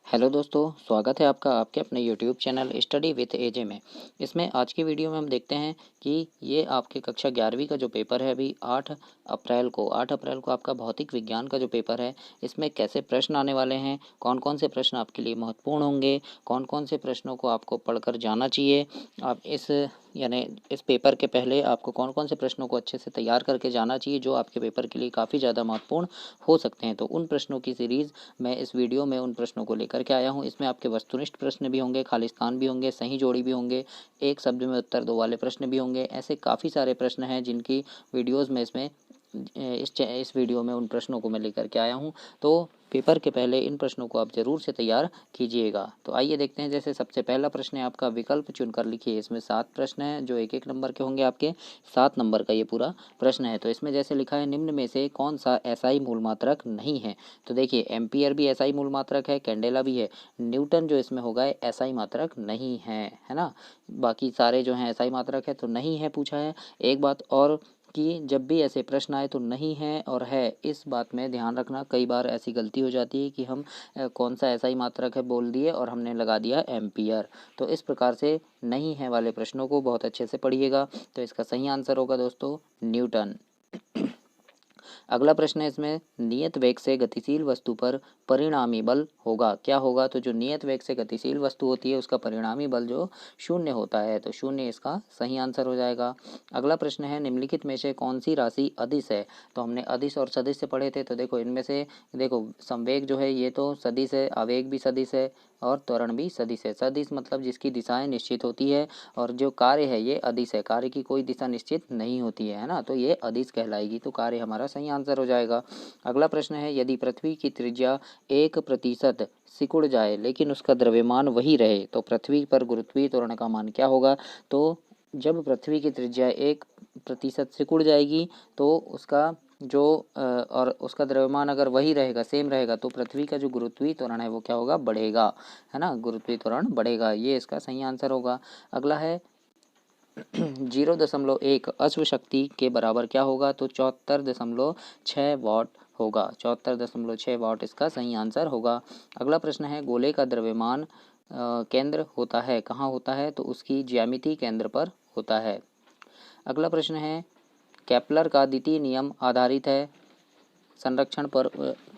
Hello दोस्तों, स्वागत है आपका आपके अपने यूट्यूब चैनल स्टडी विथ एजे में। इसमें आज की वीडियो में हम देखते हैं कि ये आपके कक्षा 11वीं का जो पेपर है अभी 8 अप्रैल को आपका भौतिक विज्ञान का जो पेपर है, इसमें कैसे प्रश्न आने वाले हैं, कौन कौन से प्रश्न आपके लिए महत्वपूर्ण होंगे, कौन कौन से प्रश्नों को आपको पढ़कर जाना चाहिए। आप इस पेपर के पहले आपको कौन कौन से प्रश्नों को अच्छे से तैयार करके जाना चाहिए, जो आपके पेपर के लिए काफ़ी ज़्यादा महत्वपूर्ण हो सकते हैं। तो उन प्रश्नों की सीरीज़ मैं इस वीडियो में उन प्रश्नों को लेकर के आया हूँ। इसमें आपके वस्तुनिष्ठ प्रश्न भी होंगे, खालिस्तान भी होंगे, सही जोड़ी भी होंगे, एक शब्द में उत्तर दो वाले प्रश्न भी होंगे। ऐसे काफ़ी सारे प्रश्न हैं जिनकी वीडियोज़ में इस वीडियो में उन प्रश्नों को मैं लेकर के आया हूँ। तो पेपर के पहले इन प्रश्नों को आप ज़रूर से तैयार कीजिएगा। तो आइए देखते हैं। जैसे सबसे पहला प्रश्न है आपका, विकल्प चुनकर लिखिए। इसमें 7 प्रश्न हैं जो एक एक नंबर के होंगे। आपके 7 नंबर का ये पूरा प्रश्न है। तो इसमें जैसे लिखा है, निम्न में से कौन सा एसआई मूल मात्रक नहीं है। तो देखिए, एम्पियर भी एसआई मूल मात्रक है, कैंडेला भी है, न्यूटन जो इसमें होगा एसआई मात्रक नहीं है ना। बाकी सारे जो हैं एसआई मात्रक है, तो नहीं है पूछा है। एक बात और कि जब भी ऐसे प्रश्न आए तो नहीं है और है, इस बात में ध्यान रखना। कई बार ऐसी गलती हो जाती है कि हम कौन सा एसआई मात्रक है बोल दिए और हमने लगा दिया एम्पियर। तो इस प्रकार से नहीं है वाले प्रश्नों को बहुत अच्छे से पढ़िएगा। तो इसका सही आंसर होगा दोस्तों न्यूटन। अगला प्रश्न है इसमें, नियत वेग से गतिशील वस्तु पर परिणामी बल होगा। क्या होगा? तो जो नियत वेग से गतिशील वस्तु होती है उसका परिणामी बल जो शून्य होता है, तो शून्य इसका सही आंसर हो जाएगा। अगला प्रश्न है, निम्नलिखित में से कौन सी राशि अदिश है। तो हमने अदिश और सदिश से पढ़े थे। तो देखो इनमें से संवेग जो है ये तो सदिश है, आवेग भी सदिश है और त्वरण भी सदिश है। सदिश मतलब जिसकी दिशाएं निश्चित होती है, और जो कार्य है ये अदिश है, कार्य की कोई दिशा निश्चित नहीं होती है ना, तो ये अदिश कहलाएगी। तो कार्य हमारा सही आंसर हो जाएगा। अगला प्रश्न है, यदि पृथ्वी की त्रिज्या 1% सिकुड़ जाए लेकिन उसका द्रव्यमान वही रहे तो पृथ्वी पर गुरुत्वीय त्वरण का मान क्या होगा। तो जब पृथ्वी की त्रिज्या 1% सिकुड़ जाएगी तो उसका और उसका द्रव्यमान अगर वही रहेगा, सेम रहेगा, तो पृथ्वी का जो गुरुत्वीय त्वरण है वो क्या होगा, बढ़ेगा, है ना, गुरुत्वीय त्वरण बढ़ेगा। ये इसका सही आंसर होगा। अगला है 0.1 अश्व शक्ति के बराबर क्या होगा। तो 74.6 वाट होगा। 74.6 वाट इसका सही आंसर होगा। अगला प्रश्न है, गोले का द्रव्यमान केंद्र होता है, कहाँ होता है। तो उसकी ज्यामिति केंद्र पर होता है। अगला प्रश्न है, केपलर का द्वितीय नियम आधारित है संरक्षण पर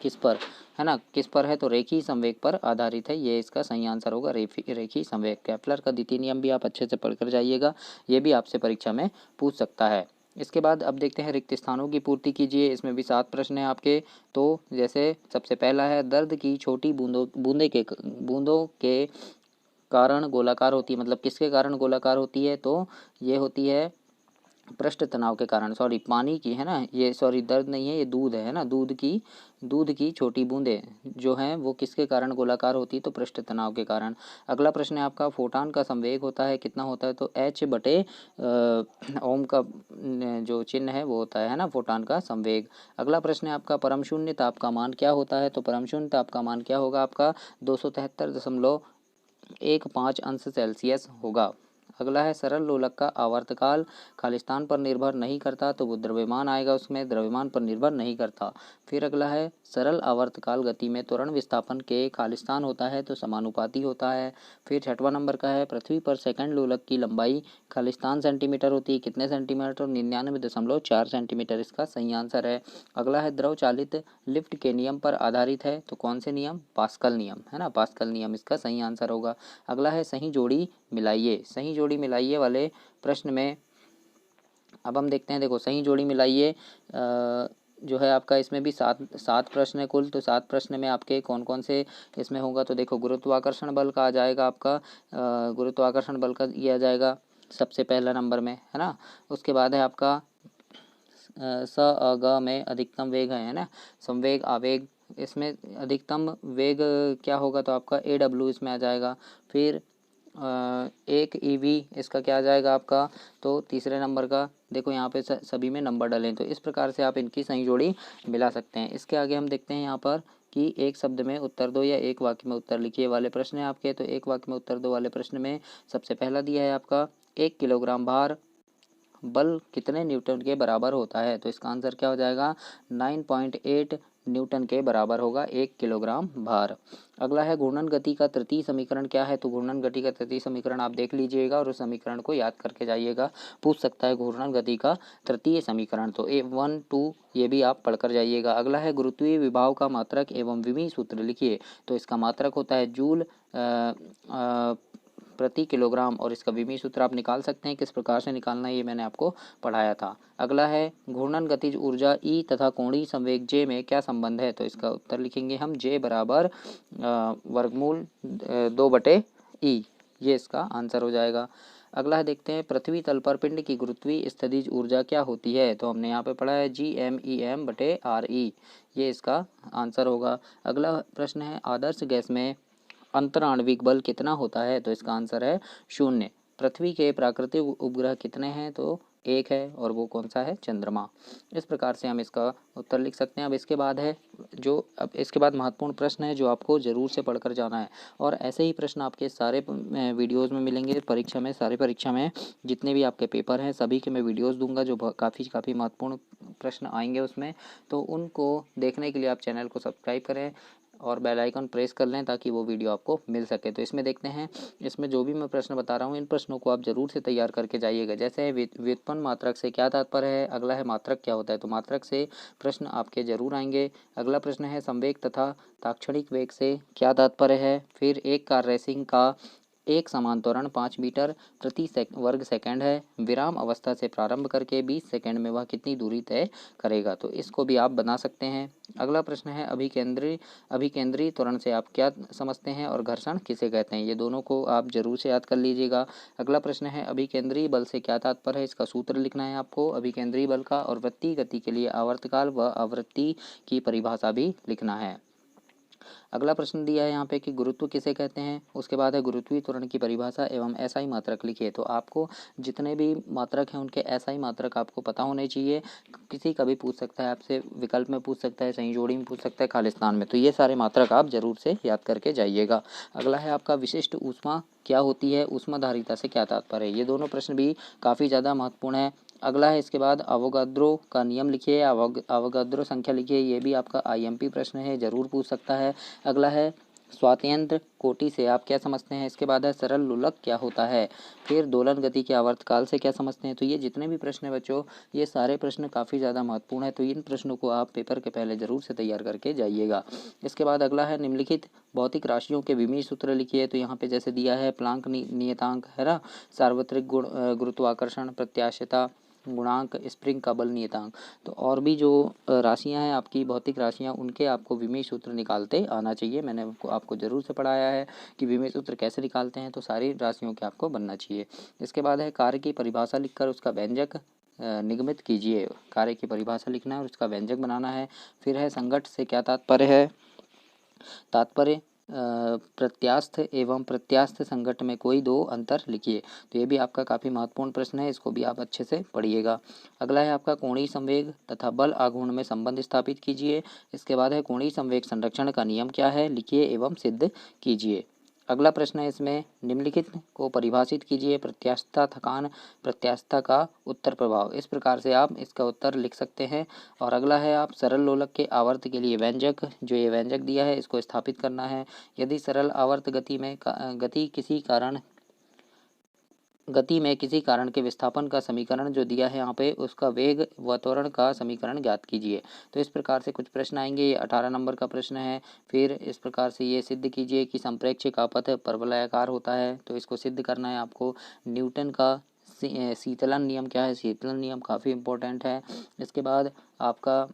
किस पर, है ना, किस पर है। तो रेखीय संवेग पर आधारित है। ये इसका सही आंसर होगा, रेखीय संवेग। केपलर का द्वितीय नियम भी आप अच्छे से पढ़कर जाइएगा, ये भी आपसे परीक्षा में पूछ सकता है। इसके बाद अब देखते हैं, रिक्त स्थानों की पूर्ति कीजिए। इसमें भी 7 प्रश्न हैं आपके। तो जैसे सबसे पहला है, दर्द की छोटी बूंदों के कारण गोलाकार होती है। मतलब किसके कारण गोलाकार होती है। तो ये होती है पृष्ठ तनाव के कारण, सॉरी पानी की, है ना, ये सॉरी दर्द नहीं है, ये दूध है ना, दूध की छोटी बूंदें जो हैं वो किसके कारण गोलाकार होती है। तो पृष्ठ तनाव के कारण। अगला प्रश्न है आपका, फोटान का संवेग होता है कितना होता है। तो H/ओम का जो चिन्ह है वो होता है ना, फोटान का संवेग। अगला प्रश्न है आपका, परम शून्य ताप का मान क्या होता है। तो परम शून्य ताप का मान क्या होगा आपका, 273.15 अंश सेल्सियस होगा। अगला है, सरल लोलक का आवर्तकाल खालिस्तान पर निर्भर नहीं करता। तो वो द्रव्यमान आएगा उसमें, द्रव्यमान पर निर्भर नहीं करता। फिर अगला है, सरल आवर्तकाल गति में त्वरण विस्थापन के खालिस्तान होता है तो समानुपाती होता है। फिर 6वां नंबर का है, पृथ्वी पर सेकंड लोलक की लंबाई खालिस्तान सेंटीमीटर होती है, कितने सेंटीमीटर। 99.4 सेंटीमीटर इसका सही आंसर है। अगला है, द्रव चालित लिफ्ट के नियम पर आधारित है। तो कौन से नियम, पास्कल नियम, है ना, पास्कल नियम इसका सही आंसर होगा। अगला है, सही जोड़ी मिलाइए। सही जोड़ी मिलाइए वाले प्रश्न में अब हम देखते हैं। देखो सही जोड़ी मिलाइए जो है आपका, इसमें भी सात प्रश्न है कुल। तो 7 प्रश्न में आपके कौन कौन से इसमें होगा। तो देखो, गुरुत्वाकर्षण बल का आ जाएगा आपका, गुरुत्वाकर्षण बल का ये आ जाएगा सबसे पहला नंबर में, है ना। उसके बाद है आपका स अ ग में अधिकतम वेग है ना, संवेग आवेग। इसमें अधिकतम वेग क्या होगा। तो आपका AW इसमें आ जाएगा। फिर 1 EV इसका क्या आ जाएगा आपका। तो तीसरे नंबर का देखो यहाँ पे सभी में नंबर डलें। तो इस प्रकार से आप इनकी सही जोड़ी मिला सकते हैं। इसके आगे हम देखते हैं यहाँ पर कि एक शब्द में उत्तर दो या एक वाक्य में उत्तर लिखिए वाले प्रश्न है आपके। तो एक वाक्य में उत्तर दो वाले प्रश्न में सबसे पहला दिया है आपका, 1 किलोग्राम भार बल कितने न्यूटन के बराबर होता है। तो इसका आंसर क्या हो जाएगा, 9.8 न्यूटन के बराबर होगा 1 किलोग्राम भार। अगला है घूर्णन गति का तृतीय समीकरण क्या है। तो घूर्णन गति का तृतीय समीकरण आप देख लीजिएगा और उस समीकरण को याद करके जाइएगा। पूछ सकता है घूर्णन गति का तृतीय समीकरण, तो 1, 2 ये भी आप पढ़कर जाइएगा। अगला है गुरुत्वीय विभव का मात्रक एवं विमीय सूत्र लिखिए। तो इसका मात्रक होता है जूल प्रति किलोग्राम और इसका विमीय सूत्र आप निकाल सकते हैं। किस प्रकार से निकालना है ये मैंने आपको पढ़ाया था। अगला है घूर्णन गतिज ऊर्जा ई तथा कोणीय संवेग जे में क्या संबंध है। तो इसका उत्तर लिखेंगे हम जे बराबर वर्गमूल 2/E, ये इसका आंसर हो जाएगा। अगला है देखते हैं पृथ्वी तल पर पिंड की गुरुत्वीय स्थितिज ऊर्जा क्या होती है। तो हमने यहाँ पे पढ़ा है GMEM/RE, ये इसका आंसर होगा। अगला प्रश्न है आदर्श गैस में अंतराण्विक बल कितना होता है। तो इसका आंसर है 0। पृथ्वी के प्राकृतिक उपग्रह कितने हैं। तो 1 है और वो कौन सा है, चंद्रमा। इस प्रकार से हम इसका उत्तर लिख सकते हैं। अब इसके बाद है अब इसके बाद महत्वपूर्ण प्रश्न है जो आपको ज़रूर से पढ़कर जाना है और ऐसे ही प्रश्न आपके सारे वीडियोज़ में मिलेंगे परीक्षा में। सारे परीक्षा में जितने भी आपके पेपर हैं सभी के मैं वीडियोज़ दूंगा जो काफ़ी महत्वपूर्ण प्रश्न आएंगे उसमें। तो उनको देखने के लिए आप चैनल को सब्सक्राइब करें और बेल आइकन प्रेस कर लें ताकि वो वीडियो आपको मिल सके। तो इसमें देखते हैं, इसमें जो भी मैं प्रश्न बता रहा हूँ इन प्रश्नों को आप ज़रूर से तैयार करके जाइएगा। जैसे व्युत्पन्न मात्रक से क्या तात्पर्य है। अगला है मात्रक क्या होता है। तो मात्रक से प्रश्न आपके जरूर आएंगे। अगला प्रश्न है संवेग तथा ताक्षणिक वेग से क्या तात्पर्य है। फिर एक कार रेसिंग का एक समान त्वरण 5 मीटर प्रति वर्ग सेकंड है। विराम अवस्था से प्रारंभ करके 20 सेकंड में वह कितनी दूरी तय करेगा। तो इसको भी आप बना सकते हैं। अगला प्रश्न है अभिकेंद्री त्वरण से आप क्या समझते हैं और घर्षण किसे कहते हैं। ये दोनों को आप जरूर से याद कर लीजिएगा। अगला प्रश्न है अभिकेंद्री बल से क्या तात्पर्य है। इसका सूत्र लिखना है आपको अभिकेंद्री बल का और वृत्तीय गति के लिए आवर्तकाल व आवृत्ति की परिभाषा भी लिखना है। अगला प्रश्न दिया है यहाँ पे कि गुरुत्व किसे कहते हैं। उसके बाद है गुरुत्वीय त्वरण की परिभाषा एवं एसआई मात्रक लिखिए। तो आपको जितने भी मात्रक हैं उनके एसआई मात्रक आपको पता होने चाहिए। किसी का भी पूछ सकता है आपसे, विकल्प में पूछ सकता है, सही जोड़ी में पूछ सकता है, खालिस्तान में। तो ये सारे मात्रक आप जरूर से याद करके जाइएगा। अगला है आपका विशिष्ट ऊष्मा क्या होती है, ऊष्माधारिता से क्या तात्पर्य है। ये दोनों प्रश्न भी काफ़ी ज़्यादा महत्वपूर्ण है। अगला है इसके बाद अवोगाद्रो का नियम लिखिए, अवोगाद्रो संख्या लिखिए। ये भी आपका आईएमपी प्रश्न है, जरूर पूछ सकता है। अगला है स्वातंत्र कोटि से आप क्या समझते हैं। इसके बाद है सरल लुलक क्या होता है। फिर दोलन गति के आवर्तकाल से क्या समझते हैं। तो ये जितने भी प्रश्न हैं बच्चों, ये सारे प्रश्न काफ़ी ज़्यादा महत्वपूर्ण है। तो इन प्रश्नों को आप पेपर के पहले ज़रूर से तैयार करके जाइएगा। इसके बाद अगला है निम्नलिखित भौतिक राशियों के विमीय सूत्र लिखिए। तो यहाँ पे जैसे दिया है प्लांक नियतांक है ना, सार्वत्रिक गुरुत्वाकर्षण, प्रत्यास्थता गुणांक, स्प्रिंग का बल नियतांक। तो और भी जो राशियां हैं आपकी भौतिक राशियां, उनके आपको विमीय सूत्र निकालते आना चाहिए। मैंने आपको जरूर से पढ़ाया है कि विमीय सूत्र कैसे निकालते हैं। तो सारी राशियों के आपको बनना चाहिए। इसके बाद है कार्य की परिभाषा लिखकर उसका व्यंजक निगमित कीजिए। कार्य की परिभाषा लिखना है और उसका व्यंजक बनाना है। फिर है संघट्ट से क्या तात्पर्य है। तात्पर्य प्रत्यास्थ एवं प्रत्यास्थ संघट्ट में कोई दो अंतर लिखिए। तो ये भी आपका काफ़ी महत्वपूर्ण प्रश्न है, इसको भी आप अच्छे से पढ़िएगा। अगला है आपका कोणीय संवेग तथा बल आघूर्ण में संबंध स्थापित कीजिए। इसके बाद है कोणीय संवेग संरक्षण का नियम क्या है, लिखिए एवं सिद्ध कीजिए। अगला प्रश्न है इसमें निम्नलिखित को परिभाषित कीजिए। प्रत्यास्थता थकान, प्रत्यास्थता का उत्तर प्रभाव। इस प्रकार से आप इसका उत्तर लिख सकते हैं। और अगला है आप सरल लोलक के आवर्त के लिए व्यंजक, जो ये व्यंजक दिया है इसको स्थापित करना है। यदि सरल आवर्त गति में किसी कारण के विस्थापन का समीकरण जो दिया है यहाँ पे, उसका वेग व त्वरण का समीकरण ज्ञात कीजिए। तो इस प्रकार से कुछ प्रश्न आएंगे। ये 18 नंबर का प्रश्न है। फिर इस प्रकार से ये सिद्ध कीजिए कि संप्रेक्ष्य का पथ परवलयाकार होता है। तो इसको सिद्ध करना है आपको। न्यूटन का शीतलन नियम क्या है, शीतलन नियम काफ़ी इंपॉर्टेंट है। इसके बाद आपका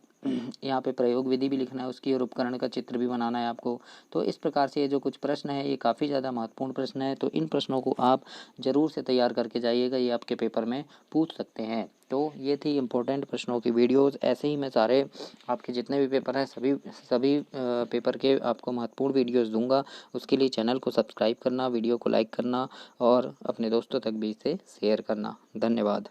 यहाँ पे प्रयोग विधि भी लिखना है उसकी, और उपकरण का चित्र भी बनाना है आपको। तो इस प्रकार से ये जो कुछ प्रश्न है ये काफ़ी ज़्यादा महत्वपूर्ण प्रश्न है। तो इन प्रश्नों को आप ज़रूर से तैयार करके जाइएगा, ये आपके पेपर में पूछ सकते हैं। तो ये थी इम्पोर्टेंट प्रश्नों की वीडियोज़। ऐसे ही मैं सारे आपके जितने भी पेपर हैं सभी पेपर के आपको महत्वपूर्ण वीडियोज़ दूंगा। उसके लिए चैनल को सब्सक्राइब करना, वीडियो को लाइक करना और अपने दोस्तों तक भी इसे शेयर करना। धन्यवाद।